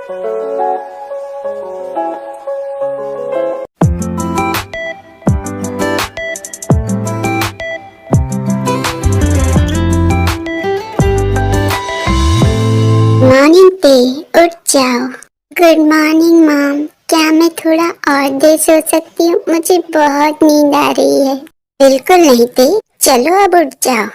Morning पे उठ जाओ। Good morning mom. क्या मैं थोड़ा और देर सो सकती हूँ? मुझे बहुत नींद आ रही है। बिल्कुल नहीं पे, चलो अब उठ जाओ।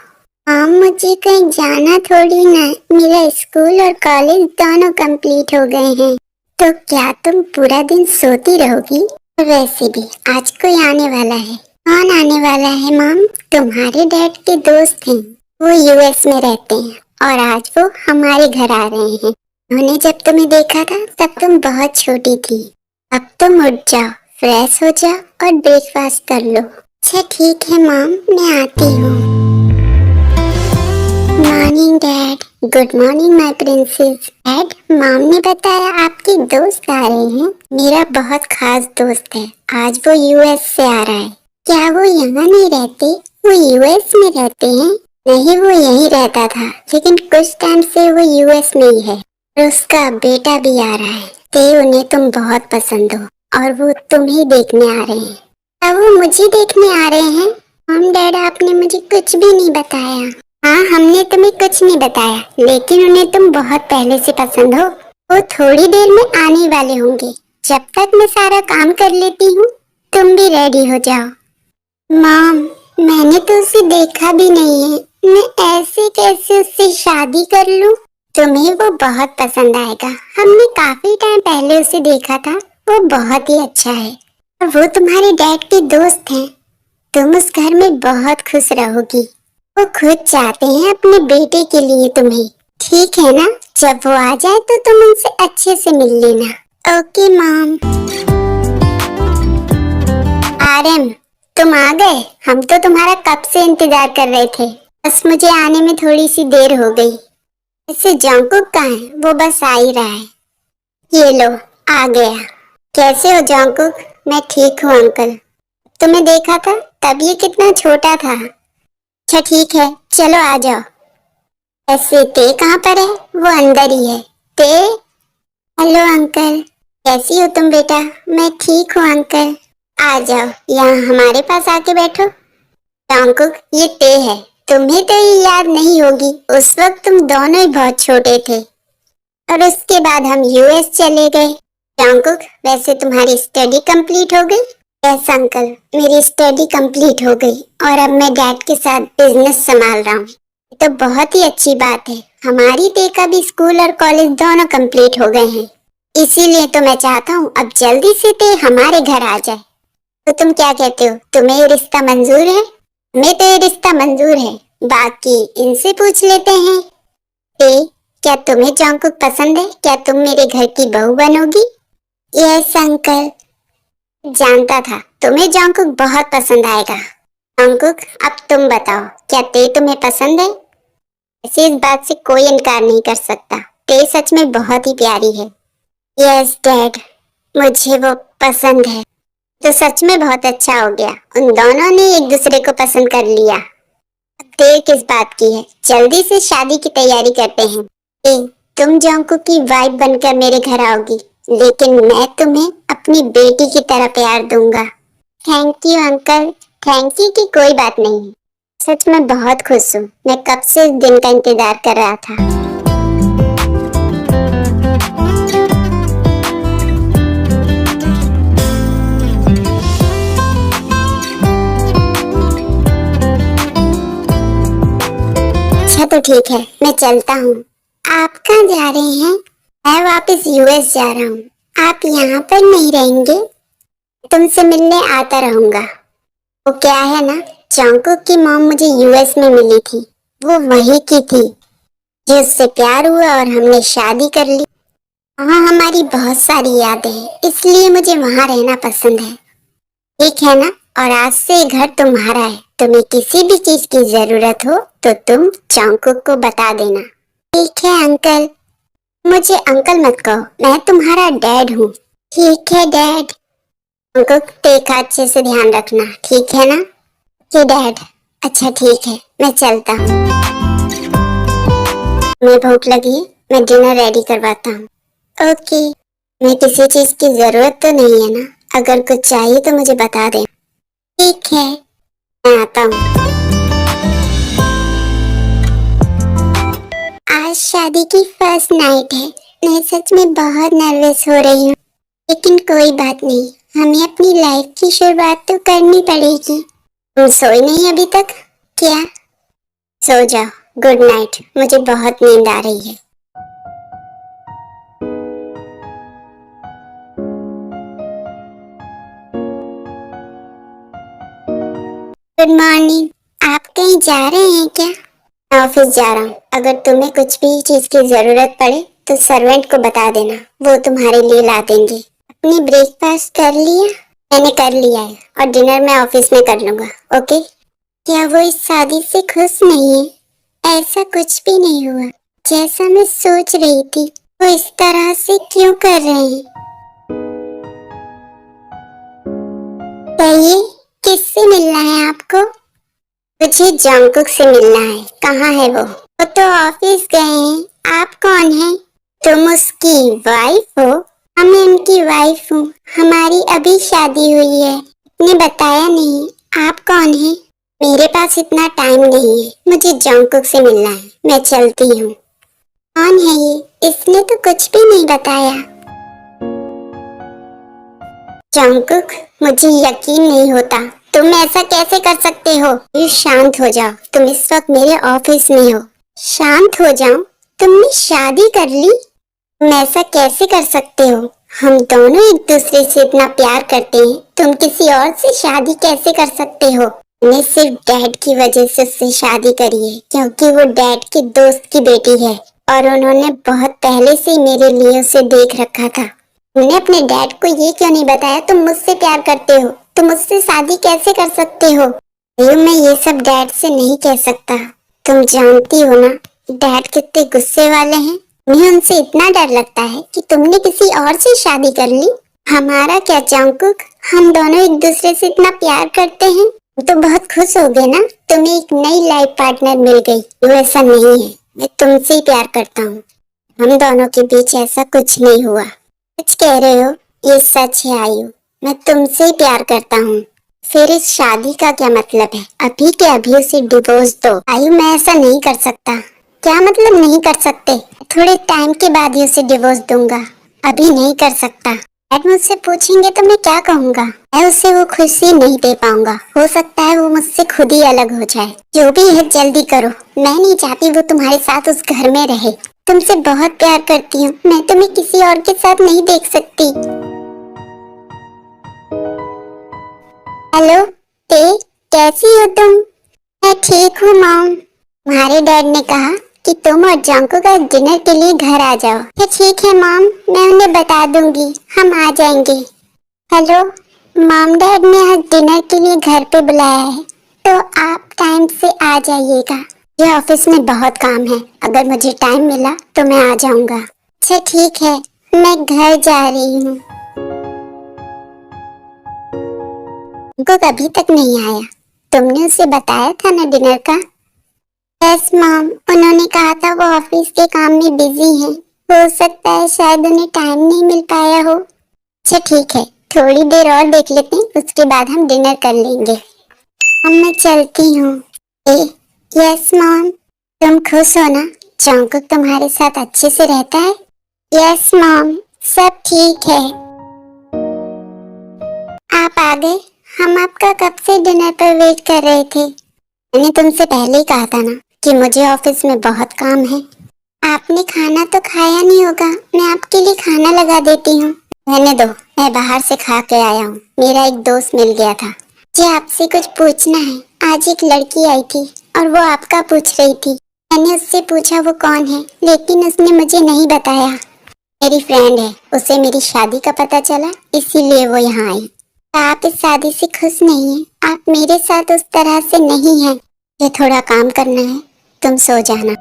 मॉम मुझे कहीं जाना थोड़ी ना, मेरा स्कूल और कॉलेज दोनों कंप्लीट हो गए हैं। तो क्या तुम पूरा दिन सोती रहोगी? वैसे भी आज कोई आने वाला है। कौन आने वाला है मॉम? तुम्हारे डैड के दोस्त हैं, वो यूएस में रहते हैं और आज वो हमारे घर आ रहे हैं। उन्होंने जब तुम्हें देखा था तब तुम बहुत छोटी थी। अब तुम उठ जाओ, फ्रेश हो जाओ और ब्रेकफास्ट कर लो। अच्छा ठीक है मॉम, मैं आती हूँ। Morning dad. Good morning my princess. Dad, mom ने बताया आपके दोस्त आ रहे हैं। मेरा बहुत खास दोस्त है, आज वो यूएस से आ रहा है। क्या वो यहाँ नहीं रहते? वो यूएस में रहते हैं। नहीं, वो यहीं रहता था, लेकिन कुछ टाइम से वो यूएस में ही है और उसका बेटा भी आ रहा है। ते उन्हें तुम बहुत पसंद हो और वो तुम्हें देखने आ रहे हैं। क्या वो मुझे देखने आ रहे हैं? मॉम डैड, आपने मुझे कुछ भी नहीं बताया। हाँ, हमने तुम्हें कुछ नहीं बताया, लेकिन उन्हें तुम बहुत पहले से पसंद हो। वो थोड़ी देर में आने वाले होंगे। जब तक मैं सारा काम कर लेती हूँ, तुम भी रेडी हो जाओ। मॉम, मैंने तो उसे देखा भी नहीं है, मैं ऐसे कैसे उससे शादी कर लूं? तुम्हें वो बहुत पसंद आएगा। हमने काफी टाइम पहले उसे देखा था, वो बहुत ही अच्छा है और वो तुम्हारे डैड के दोस्त हैं। तुम उस घर में बहुत खुश रहोगी। वो खुद चाहते हैं अपने बेटे के लिए तुम्हें। ठीक है ना? जब वो आ जाए तो तुम उनसे अच्छे से मिल लेना। Okay mom. आरएम, तुम आ गए। हम तो तुम्हारा कब से इंतजार कर रहे थे। बस मुझे आने में थोड़ी सी देर हो गई। इससे जंकुक कहाँ है? वो बस आ ही रहा है। ये लो, आ गया। कैसे हो जंकुक? मैं ठीक हूँ अंकल। तुम्हें देखा था तब ये कितना छोटा था। अच्छा ठीक है, चलो आ जाओ। ऐसे ते कहाँ पर है? वो अंदर ही है। ते, हेलो अंकल। कैसी हो तुम बेटा? मैं ठीक हूँ अंकल। आ जाओ, यहाँ हमारे पास आके बैठो। जंकुक, ये ते है। तुम्हें तो ये याद नहीं होगी, उस वक्त तुम दोनों ही बहुत छोटे थे और उसके बाद हम यूएस चले गए। जंकुक, वैसे तुम्हारी स्टडी कंप्लीट हो गई? यस अंकल, मेरी स्टडी कंप्लीट हो गई और अब मैं डैड के साथ बिजनेस संभाल रहा हूँ। ये तो बहुत ही अच्छी बात है। हमारी ते का भी स्कूल और कॉलेज दोनों कंप्लीट हो गए हैं, इसीलिए तो मैं चाहता हूँ अब जल्दी से ते हमारे घर आ जाए। तो तुम क्या कहते हो? तुम्हें ये रिश्ता मंजूर है? हमें तो ये रिश्ता मंजूर है, बाकी इनसे पूछ लेते हैं। ए, क्या तुम्हें जंकुक पसंद है? क्या तुम मेरे घर की बहू बनोगी? Yes uncle. जानता था तुम्हें जंकुक बहुत पसंद आएगा। जंकुक, अब तुम बताओ, क्या ते तुम्हें पसंद है? ऐसे इस बात से कोई इनकार नहीं कर सकता, ते सच में बहुत ही प्यारी है। यस डैड, मुझे वो पसंद है। तो सच में बहुत अच्छा हो गया, उन दोनों ने एक दूसरे को पसंद कर लिया। अब देर किस बात की है, जल्दी से शादी की तैयारी करते हैं। तुम जंकुक की वाइफ बनकर मेरे घर आओगी, लेकिन मैं तुम्हें अपनी बेटी की तरह प्यार दूंगा। Thank you uncle. Thank you की कोई बात नहीं है। सच में बहुत खुश हूँ, मैं कब से इस दिन का इंतजार कर रहा था। अच्छा तो ठीक है, मैं चलता हूँ। आप कहाँ जा रहे हैं? मैं वापस यूएस जा रहा हूँ। आप यहाँ पर नहीं रहेंगे? तुमसे मिलने आता रहूंगा। वो क्या है ना, जंकुक की मॉम मुझे यूएस में मिली थी। वो वहीं की थी जिससे प्यार हुआ और हमने शादी कर ली। वहाँ हमारी बहुत सारी यादें हैं, इसलिए मुझे वहाँ रहना पसंद है। ठीक है ना? और आज से ये घर तुम्हारा है। तुम्हें किसी भी चीज की जरूरत हो तो तुम जंकुक को बता देना। ठीक है अंकल। मुझे अंकल मत कहो, मैं तुम्हारा डैड हूँ। ठीक है डैड। जंकुक, देखा अच्छे से ध्यान रखना, ठीक है ना? Okay dad. अच्छा ठीक है, मैं चलता हूँ। मैं भूख लगी है, मैं डिनर रेडी करवाता हूँ। ओके, मैं किसी चीज की जरूरत तो नहीं है ना? अगर कुछ चाहिए तो मुझे बता दे। ठीक है, मैं आता हूँ। आज शादी की फर्स्ट नाइट है। मैं सच में बहुत नर्वस हो रही हूँ, लेकिन कोई बात नहीं, हमें अपनी लाइफ की शुरुआत तो करनी पड़ेगी। तुम सोई नहीं अभी तक क्या? सो जाओ। गुड नाइट, मुझे बहुत नींद आ रही है। Good morning. आप कहीं जा रहे हैं क्या? मैं ऑफिस जा रहा हूँ। अगर तुम्हें कुछ भी चीज की जरूरत पड़े तो सर्वेंट को बता देना, वो तुम्हारे लिए ला देंगे। अपनी ब्रेकफास्ट कर लिया? मैंने कर लिया है और डिनर मैं ऑफिस में कर लूंगा। ओके? क्या वो इस शादी से खुश नहीं है? ऐसा कुछ भी नहीं हुआ जैसा मैं सोच रही थी। वो इस तरह से क्यों कर रहे हैं? कहिए, किससे मिलना है आपको? मुझे जंगकुक से मिलना है। कहाँ है वो? वो तो ऑफिस गए हैं। आप कौन हैं? तुम उसकी वाइफ हो? हाँ, मैं उनकी वाइफ हूँ। हमारी अभी शादी हुई है। ने बताया नहीं। आप कौन हैं? मेरे पास इतना टाइम नहीं है, मुझे जंगकुक से मिलना है। मैं चलती हूँ। कौन है ये? इसने तो कुछ भी नहीं बताया। जंगकुक, मुझे यकीन नहीं होता। तुम ऐसा कैसे कर सकते हो? ये शांत हो जाओ, तुम इस वक्त मेरे ऑफिस में हो। शांत हो जाओ? तुमने शादी कर ली? तुम ऐसा कैसे कर सकते हो? हम दोनों एक दूसरे से इतना प्यार करते हैं, तुम किसी और से शादी कैसे कर सकते हो? मैंने सिर्फ डैड की वजह से उससे शादी करी है, क्योंकि वो डैड के दोस्त की बेटी है और उन्होंने बहुत पहले से ही मेरे लिए उसे देख रखा था। तुमने अपने डैड को ये क्यों नहीं बताया तुम मुझसे प्यार करते हो? तुम मुझसे शादी कैसे कर सकते हो? मैं ये सब डैड से नहीं कह सकता। तुम जानती हो ना, डैड कितने गुस्से वाले हैं। उन्हें उनसे इतना डर लगता है कि तुमने किसी और से शादी कर ली। हमारा क्या जंगकुक, हम दोनों एक दूसरे से इतना प्यार करते हैं। तो बहुत खुश हो गए ना, तुम्हें एक नई लाइफ पार्टनर मिल गई। वो ऐसा नहीं है, मैं तुमसे ही प्यार करता हूँ। हम दोनों के बीच ऐसा कुछ नहीं हुआ। सच कह रहे हो? ये सच है आयु, मैं तुमसे ही प्यार करता हूँ। फिर इस शादी का क्या मतलब है? अभी के अभी उसे डिवोर्स दो। आयु, मैं ऐसा नहीं कर सकता। क्या मतलब नहीं कर सकते? थोड़े टाइम के बाद ही उसे डिवोर्स दूंगा, अभी नहीं कर सकता। डैड मुझसे पूछेंगे तो मैं क्या कहूँगा? मैं उसे वो खुशी नहीं दे पाऊंगा। हो सकता है वो मुझसे खुद ही अलग हो जाए। जो भी है जल्दी करो, मैं नहीं चाहती वो तुम्हारे साथ उस घर में रहे। तुमसे बहुत प्यार करती हूँ, मैं तुम्हें किसी और के साथ नहीं देख सकती। हेलो ते, कैसी हो तुम? मैं ठीक हूँ मॉम। तुम्हारे डैड ने कहा कि तुम और जंको का डिनर के लिए घर आ जाओ। तो ठीक है मॉम, मैं उन्हें बता दूंगी, हम आ जाएंगे। हेलो मॉम, डैड ने आज डिनर के लिए घर पे बुलाया है, तो आप टाइम से आ जाइएगा। ये ऑफिस में बहुत काम है, अगर मुझे टाइम मिला तो मैं आ जाऊंगा। अच्छा ठीक है, मैं घर जा रही हूँ। उनको अभी तक नहीं आया। तुमने उसे बताया था ना डिनर का? यस मॉम, उन्होंने कहा था वो ऑफिस के काम में बिजी हैं। हो सकता है शायद उन्हें टाइम नहीं मिल पाया हो। अच्छा ठीक है, थोड़ी देर और देख लेते हैं, उसके बाद हम डिनर कर लेंगे। अब मैं चलती हूँ। Yes mom. तुम खुश हो ना? जंकुक तुम्हारे साथ अच्छे से रहता है? यस मॉम, सब ठीक है। आप आ गए। हम आपका कब से डिनर पर वेट कर रहे थे। मैंने तुमसे पहले ही कहा था ना कि मुझे ऑफिस में बहुत काम है। आपने खाना तो खाया नहीं होगा, मैं आपके लिए खाना लगा देती हूँ। रहने दो, मैं बाहर से खा के आया हूँ। मेरा एक दोस्त मिल गया था। मुझे आपसे कुछ पूछना है। आज एक लड़की आई थी और वो आपका पूछ रही थी। मैंने उससे पूछा वो कौन है, लेकिन उसने मुझे नहीं बताया। मेरी फ्रेंड है, उसे मेरी शादी का पता चला, इसीलिए वो यहाँ आई। आप इस शादी से खुश नहीं हैं? आप मेरे साथ उस तरह से नहीं हैं। ये थोड़ा काम करना है, तुम सो जाना।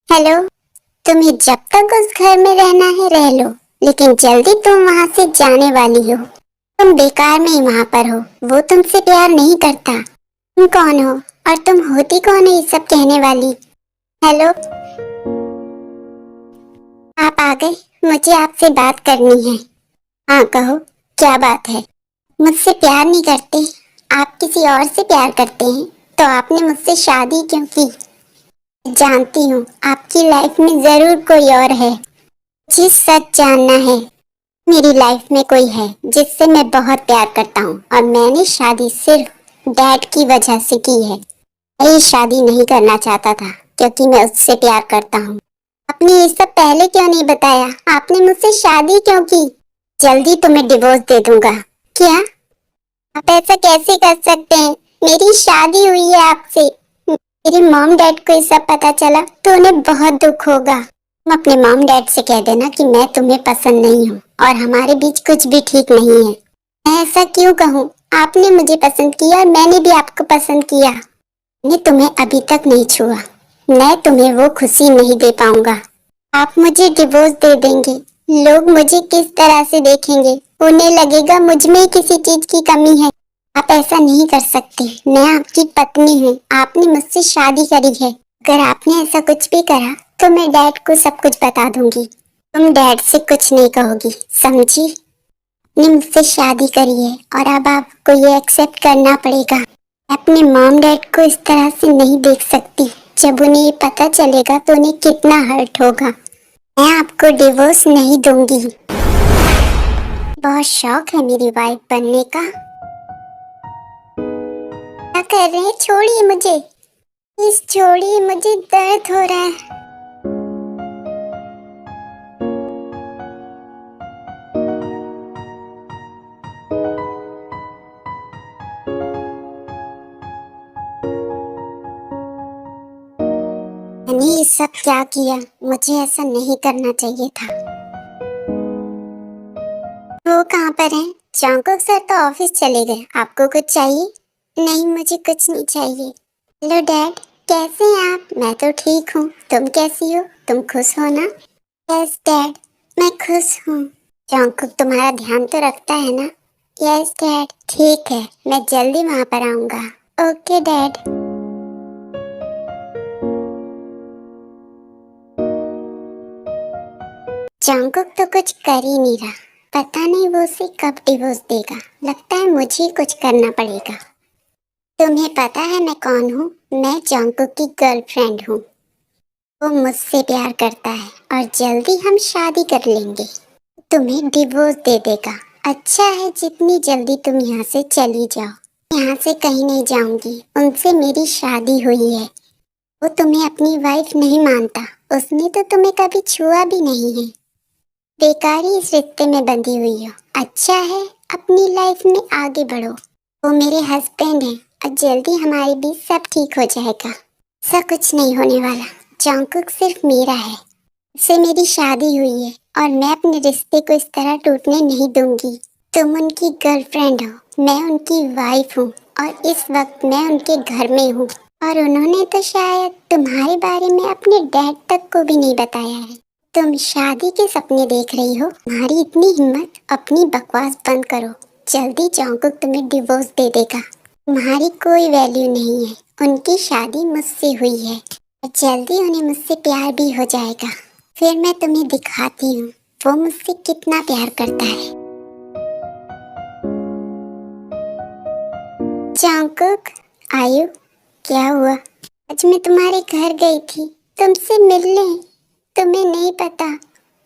हेलो, तुम्हें जब तक उस घर में रहना है रह लो, लेकिन जल्दी तुम वहाँ से जाने वाली हो। तुम बेकार में ही वहाँ पर हो, वो तुमसे प्यार नहीं करता। तुम कौन हो और तुम होती कौन है ये सब कहने वाली? हेलो, आप आ गए। मुझे आपसे बात करनी है। हाँ कहो, क्या बात है? मुझसे प्यार नहीं करते, आप किसी और से प्यार करते हैं, तो आपने मुझसे शादी क्यों की? जानती हूँ आपकी लाइफ में जरूर कोई और है। मुझे सच जानना है। मेरी लाइफ में कोई है जिससे मैं बहुत प्यार करता हूँ, और मैंने शादी सिर्फ डैड की वजह से की है। मैं ये शादी नहीं करना चाहता था क्योंकि मैं उससे प्यार करता हूँ। आपने ये सब पहले क्यों नहीं बताया? आपने मुझसे शादी क्यों की? जल्दी तुम्हें डिवोर्स दे दूंगा। क्या? आप ऐसा कैसे कर सकते हैं? मेरी शादी हुई है आपसे। मेरे मॉम डैड को ये सब पता चला तो उन्हें बहुत दुख होगा। तुम अपने मॉम डैड से कह देना कि मैं तुम्हें पसंद नहीं हूँ और हमारे बीच कुछ भी ठीक नहीं है। मैं ऐसा क्यों कहूँ? आपने मुझे पसंद किया और मैंने भी आपको पसंद किया। मैंने तुम्हें अभी तक नहीं छुआ। मैं तुम्हें वो खुशी नहीं दे पाऊंगा। आप मुझे डिवोर्स दे देंगे, लोग मुझे किस तरह से देखेंगे? उन्हें लगेगा मुझ में किसी चीज की कमी है। आप ऐसा नहीं कर सकते। मैं आपकी पत्नी हूँ, आपने मुझसे शादी करी है। अगर आपने ऐसा कुछ भी करा तो मैं डैड को सब कुछ बता दूंगी। तुम डैड से कुछ नहीं कहोगी, समझी? आपने मुझसे शादी करी है और अब आपको ये एक्सेप्ट करना पड़ेगा। मैं अपने मॉम डैड को इस तरह से नहीं देख सकती। जब उन्हें ये पता चलेगा तो उन्हें कितना हर्ट होगा। मैं आपको डिवोर्स नहीं दूंगी। बहुत शौक है मेरी वाइफ बनने का। क्या कर रहे हैं? छोड़िए मुझे, प्लीज छोड़िए, मुझे दर्द हो रहा है। मैंने ये सब क्या किया? मुझे ऐसा नहीं करना चाहिए था। वो कहाँ पर हैं? जंकुक सर तो ऑफिस चले गए। आपको कुछ चाहिए? नहीं, मुझे कुछ नहीं चाहिए। हेलो डैड, कैसे हैं आप? मैं तो ठीक हूँ, तुम कैसी हो? तुम खुश हो ना? यस डैड, मैं खुश हूँ। जंकुक तुम्हारा ध्यान तो रखता है ना? Yes dad. ठीक है, मैं जल्दी वहाँ पर आऊँगा। Okay dad. जंकुक तो कुछ कर ही नहीं रहा। पता नहीं वो उसे कब डिवोर्स देगा। लगता है मुझे कुछ करना पड़ेगा। तुम्हें पता है मैं कौन हूँ? मैं जंकुक की गर्लफ्रेंड हूँ। वो मुझसे प्यार करता है और जल्दी हम शादी कर लेंगे। तुम्हें डिवोर्स दे देगा। अच्छा है, जितनी जल्दी तुम यहाँ से चली जाओ। यहाँ से कहीं नहीं जाऊंगी, उनसे मेरी शादी हुई है। वो तुम्हें अपनी वाइफ नहीं मानता। उसने तो तुम्हें कभी छुआ भी नहीं है। बेकार ही इस रिश्ते में बंधी हुई हो। अच्छा है, अपनी लाइफ में आगे बढ़ो। वो मेरे हस्बैंड हैं और जल्दी हमारे बीच सब ठीक हो जाएगा। ऐसा कुछ नहीं होने वाला। जंकुक सिर्फ मेरा है। उससे मेरी शादी हुई है और मैं अपने रिश्ते को इस तरह टूटने नहीं दूंगी। तुम उनकी गर्लफ्रेंड हो, मैं उनकी वाइफ हूँ, और इस वक्त मैं उनके घर में हूँ। और उन्होंने तो शायद तुम्हारे बारे में अपने डैड तक को भी नहीं बताया है। तुम शादी के सपने देख रही हो? तुम्हारी इतनी हिम्मत? अपनी बकवास बंद करो। जल्दी जंकुक तुम्हें डिवोर्स दे देगा। तुम्हारी कोई वैल्यू नहीं है। उनकी शादी मुझसे हुई है और जल्दी उन्हें मुझसे प्यार भी हो जाएगा। फिर मैं तुम्हें दिखाती हूँ वो मुझसे कितना प्यार करता है। जंकुक, आयु, क्या हुआ? आज मैं तुम्हारे घर गई थी तुमसे मिलने। तुम्हें नहीं पता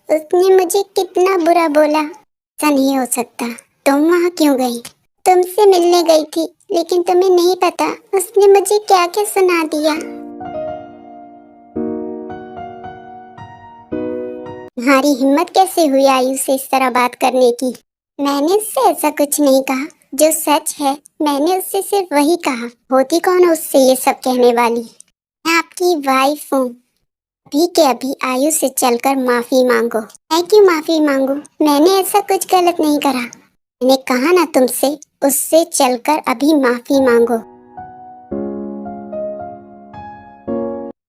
उसने मुझे कितना बुरा बोला। ऐसा नहीं हो सकता। तुम वहाँ क्यों गई? तुमसे मिलने गई थी, लेकिन तुम्हें नहीं पता उसने मुझे क्या क्या सुना दिया। तुम्हारी हिम्मत कैसे हुई आयु से इस तरह बात करने की? मैंने उससे ऐसा कुछ नहीं कहा। जो सच है मैंने उससे सिर्फ वही कहा। होती कौन है उससे ये सब कहने वाली? मैं आपकी वाइफ हूँ। अभी के अभी आयु से चलकर माफी मांगो। मैं क्यों माफी मांगू? मैंने ऐसा कुछ गलत नहीं करा। मैंने कहा ना तुमसे, उससे चलकर अभी माफी मांगो।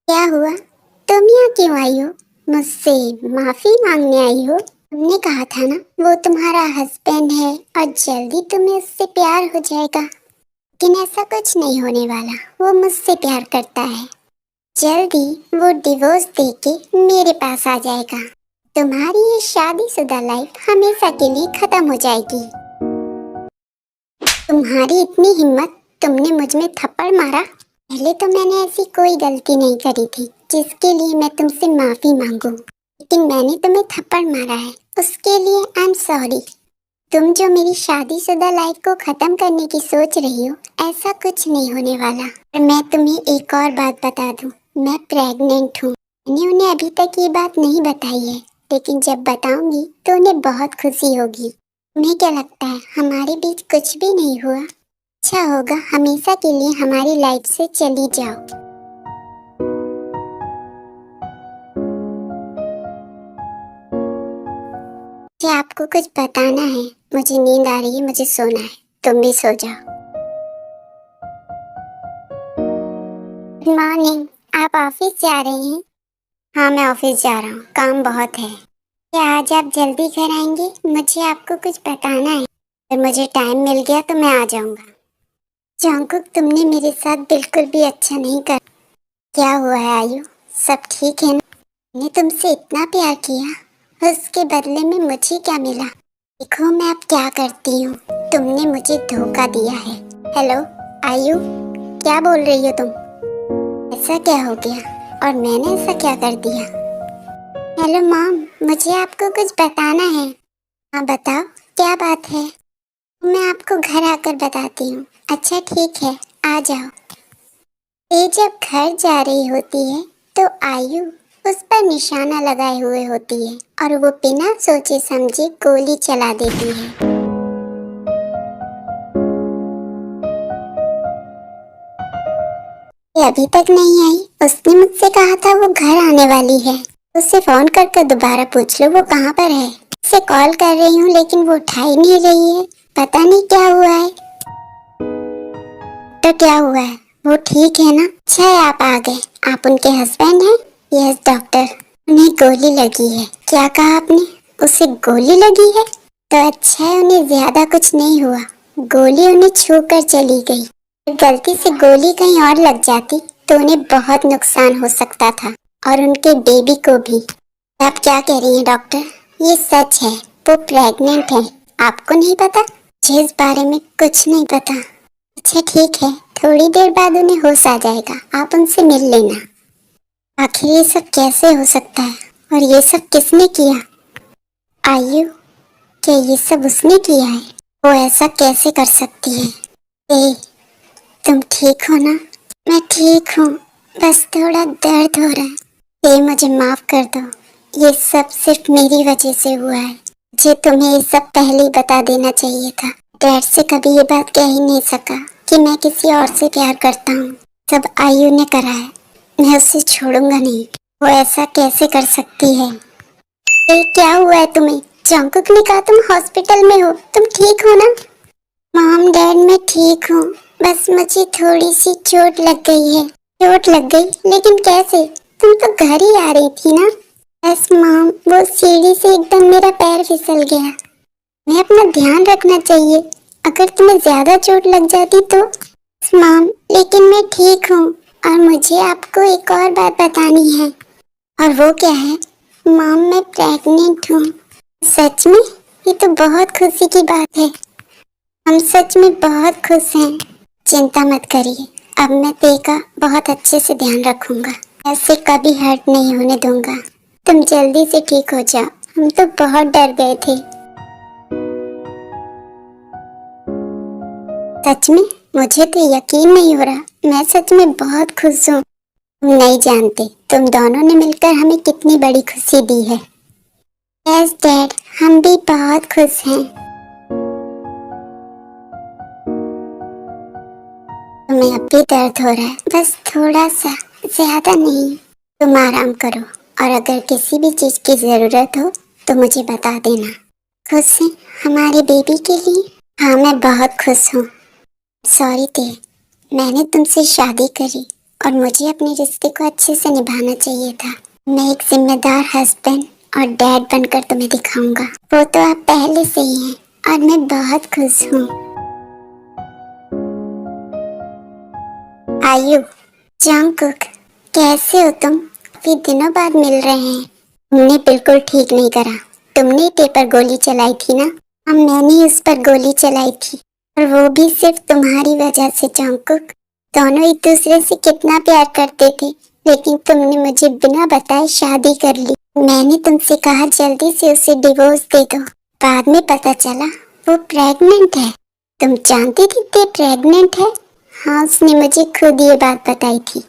क्या हुआ? तुम यहाँ क्यों आई हो? मुझसे माफी मांगने आई हो? तुमने कहा था ना वो तुम्हारा हस्बैंड है और जल्दी तुम्हें उससे प्यार हो जाएगा। लेकिन ऐसा कुछ नहीं होने वाला। वो मुझसे प्यार करता है। जल्दी वो डिवोर्स देके मेरे पास आ जाएगा। तुम्हारी ये शादीशुदा लाइफ हमेशा के लिए खत्म हो जाएगी। तुम्हारी इतनी हिम्मत, तुमने मुझ में थप्पड़ मारा। पहले तो मैंने ऐसी कोई गलती नहीं करी थी जिसके लिए मैं तुमसे माफी मांगूं, लेकिन मैंने तुम्हें थप्पड़ मारा है, उसके लिए आई एम सॉरी। तुम जो मेरी शादीशुदा लाइफ को खत्म करने की सोच रही हो, ऐसा कुछ नहीं होने वाला। और मैं तुम्हें एक और बात बता दूं, मैं प्रेग्नेंट हूँ। मैंने उन्हें अभी तक ये बात नहीं बताई है, लेकिन जब बताऊंगी तो उन्हें बहुत खुशी होगी। तुम्हें क्या लगता है हमारे बीच कुछ भी नहीं हुआ? अच्छा होगा हमेशा के लिए हमारी लाइफ से चली जाओ। क्या आपको कुछ बताना है? मुझे नींद आ रही है, मुझे सोना है, तुम भी सो जाओ। Good morning. आप ऑफिस जा रही हैं? हाँ, मैं ऑफिस जा रहा हूँ, काम बहुत है। क्या आज आप जल्दी घर आएंगे? मुझे आपको कुछ बताना है। अगर मुझे टाइम मिल गया तो मैं आ जाऊंगा। जंकुक, तुमने मेरे साथ बिल्कुल भी अच्छा नहीं कर। क्या हुआ है आयु? सब ठीक है ना? मैंने तुमसे इतना प्यार किया, उसके बदले में मुझे क्या मिला? देखो मैं अब क्या करती हूँ। तुमने मुझे धोखा दिया है। हेलो आयु, क्या बोल रही हो तुम? ऐसा क्या हो गया और मैंने ऐसा क्या कर दिया? हेलो मॉम, मुझे आपको कुछ बताना है। हाँ बताओ, क्या बात है? मैं आपको घर आकर बताती हूँ। अच्छा ठीक है, आ जाओ। ये जब घर जा रही होती है तो आयु उस पर निशाना लगाए हुए होती है और वो बिना सोचे समझे गोली चला देती है। ये अभी तक नहीं आई। उसने मुझसे कहा था वो घर आने वाली है। उससे फोन करके दोबारा पूछ लो वो कहाँ पर है। उसे कॉल कर रही हूँ लेकिन वो उठा ही नहीं रही है। पता नहीं क्या हुआ है। तो क्या हुआ है? वो ठीक है ना? अच्छा है आप आ गए। आप उनके हस्बैंड हैं? यस डॉक्टर, उन्हें गोली लगी है। क्या कहा आपने? उसे गोली लगी है? तो अच्छा है, उन्हें ज्यादा कुछ नहीं हुआ। गोली उन्हें छू कर चली गई। गलती से गोली कहीं और लग जाती तो उन्हें बहुत नुकसान हो सकता था और उनके बेबी को भी। आप क्या कह रही हैं डॉक्टर? ये सच है, वो प्रेग्नेंट है। आपको नहीं पता? मुझे इस बारे में कुछ नहीं पता। अच्छा ठीक है, थोड़ी देर बाद उन्हें होश आ जाएगा, आप उनसे मिल लेना। आखिर ये सब कैसे हो सकता है और ये सब किसने किया? आयु, क्या ये सब उसने किया है? वो ऐसा कैसे कर सकती है? ए, तुम ठीक हो ना? मैं ठीक हूँ, बस थोड़ा दर्द हो रहा है। ए, मुझे माफ कर दो, ये सब सिर्फ मेरी वजह से हुआ है। मुझे तुम्हें ये सब पहले ही बता देना चाहिए था। डैड से कभी ये बात कह ही नहीं सका कि मैं किसी और से प्यार करता हूँ। सब आयु ने करा है, मैं उसे छोड़ूंगा नहीं। वो ऐसा कैसे कर सकती है? ए, क्या हुआ है तुम्हें? जंकुक ने कहा तुम हॉस्पिटल में हो, तुम ठीक हो ना? मॉम डैड मैं ठीक हूँ, बस मुझे थोड़ी सी चोट लग गई है। चोट लग गई? लेकिन कैसे? तुम तो घर ही आ रही थी ना? बस मॉम, वो सीढ़ी से एकदम मेरा पैर फिसल गया। मैं अपना ध्यान रखना चाहिए, अगर तुम्हें ज्यादा चोट लग जाती तो। मॉम लेकिन मैं ठीक हूँ और मुझे आपको एक और बात बतानी है। और वो क्या है? मॉम मैं प्रेग्नेंट हूँ। सच में? ये तो बहुत खुशी की बात है। हम सच में बहुत खुश हैं। चिंता मत करिए, अब मैं ते का बहुत अच्छे से ध्यान रखूंगा। ऐसे कभी हर्ट नहीं होने दूंगा। तुम जल्दी से ठीक हो जाओ, हम तो बहुत डर गए थे। सच में? मुझे तो यकीन नहीं हो रहा। मैं सच में बहुत खुश हूँ। तुम नहीं जानते, तुम दोनों ने मिलकर हमें कितनी बड़ी खुशी दी है। यस डैड, हम भी बहुत खुश हैं। तुम्हें अब भी दर्द हो रहा है? बस थोड़ा सा, ज्यादा नहीं। तुम आराम करो और अगर किसी भी चीज की जरूरत हो तो मुझे बता देना। खुश हैं हमारे बेबी के लिए? हाँ मैं बहुत खुश हूँ। सॉरी ते, मैंने तुमसे शादी करी और मुझे अपने रिश्ते को अच्छे से निभाना चाहिए था। मैं एक जिम्मेदार हस्बैंड और डैड बनकर तुम्हें दिखाऊंगा। वो तो आप पहले से ही हैं और मैं बहुत खुश हूँ। आयु, जंकुक, कैसे हो तुम? काफी दिनों बाद मिल रहे हैं। तुमने बिल्कुल ठीक नहीं करा। तुमने टे पर गोली चलाई थी ना? हाँ, मैंने उस पर गोली चलाई थी, और वो भी सिर्फ तुम्हारी वजह से। जंगकुक, दोनों एक दूसरे से कितना प्यार करते थे, लेकिन तुमने मुझे बिना बताए शादी कर ली। मैंने तुमसे कहा जल्दी से उसे डिवोर्स दे दो। बाद में पता चला वो प्रेग्नेंट है। तुम जानती थी ते प्रेग्नेंट है? हाँ, उसने मुझे खुद ये बात बताई थी।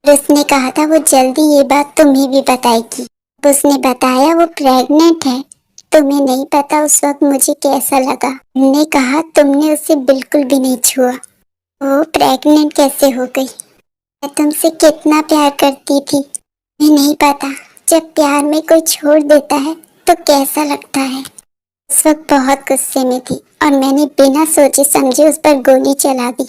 उसने कहा था वो जल्दी ये बात तुम्हें भी बताएगी। उसने बताया वो प्रेग्नेंट है। तुम्हें नहीं पता उस वक्त मुझे कैसा लगा। तुमने कहा तुमने उसे बिल्कुल भी नहीं छुआ। वो प्रेग्नेंट कैसे हो गई? मैं तुमसे कितना प्यार करती थी। तुम्हें नहीं पता जब प्यार में कोई छोड़ देता है तो कैसा लगता है। उस वक्त बहुत गुस्से में थी और मैंने बिना सोचे समझे उस पर गोली चला दी।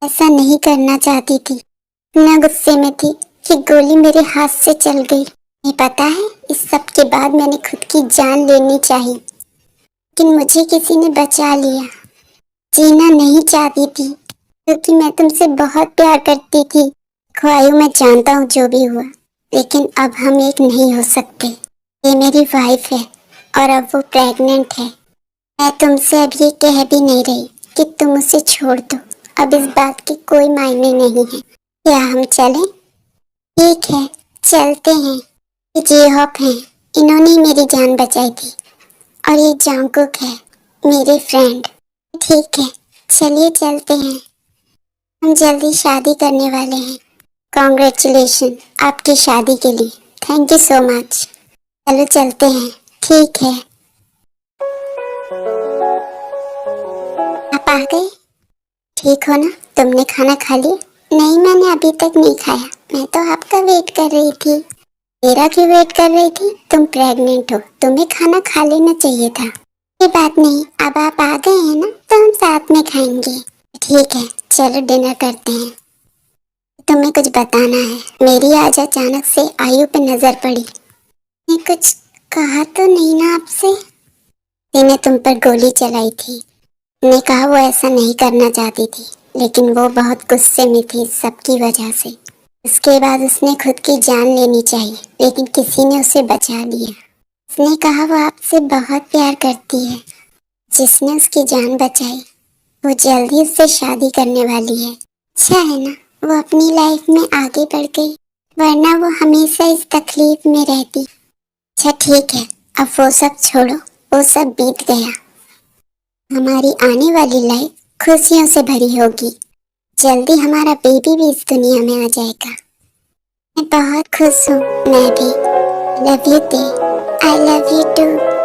ऐसा नहीं करना चाहती थी। इतना गुस्से में थी कि गोली मेरे हाथ से चल गई। नहीं पता है, इस सब के बाद मैंने खुद की जान लेनी चाहिए, लेकिन मुझे किसी ने बचा लिया। जीना नहीं चाहती थी क्योंकि मैं तुमसे बहुत प्यार करती थी। ख्वाहिशों में जानता हूँ जो भी हुआ, लेकिन अब हम एक नहीं हो सकते। ये मेरी वाइफ है और अब वो प्रेग्नेंट है। मैं तुमसे अब ये कह भी नहीं रही कि तुम उसे छोड़ दो। अब इस बात के कोई मायने नहीं है। क्या हम चलें? ठीक है, चलते हैं। ये जेहॉक हैं, इन्होंने ही मेरी जान बचाई थी, और ये जंगकुक है, मेरे फ्रेंड। ठीक है, चलिए चलते हैं। हम जल्दी शादी करने वाले हैं। कॉन्ग्रेचुलेशन आपकी शादी के लिए। Thank you so much. चलो चलते हैं। ठीक है। आप आ गए? ठीक हो ना? तुमने खाना खा लिया? नहीं, मैंने अभी तक नहीं खाया। मैं तो आपका वेट कर रही थी। मेरा क्यों वेट कर रही थी? तुम प्रेग्नेंट हो, तुम्हें खाना खा लेना चाहिए था। ये बात नहीं, अब आप आ गए हैं ना, तो हम साथ में खाएंगे। ठीक है, चलो डिनर करते हैं। तुम्हें कुछ बताना है। मेरी आज अचानक से आयु पे नजर पड़ी। मैं कुछ कहा तो नहीं ना आपसे? मैंने तुम पर गोली चलाई थी। ने कहा वो ऐसा नहीं करना चाहती थी, लेकिन वो बहुत गुस्से में थी सबकी वजह से। उसके बाद उसने खुद की जान लेनी चाहिए, लेकिन किसी ने उसे बचा लिया। उसने कहा वो आपसे बहुत प्यार करती है। जिसने उसकी जान बचाई वो जल्दी उससे शादी करने वाली है। अच्छा है ना, वो अपनी लाइफ में आगे बढ़ गई, वरना वो हमेशा इस तकलीफ में रहती। अच्छा ठीक है, अब वो सब छोड़ो, वो सब बीत गया। हमारी आने वाली लाइफ खुशियों से भरी होगी। जल्दी हमारा बेबी भी इस दुनिया में आ जाएगा। मैं बहुत खुश हूँ। मैं भी। लव यू ते। I love you to.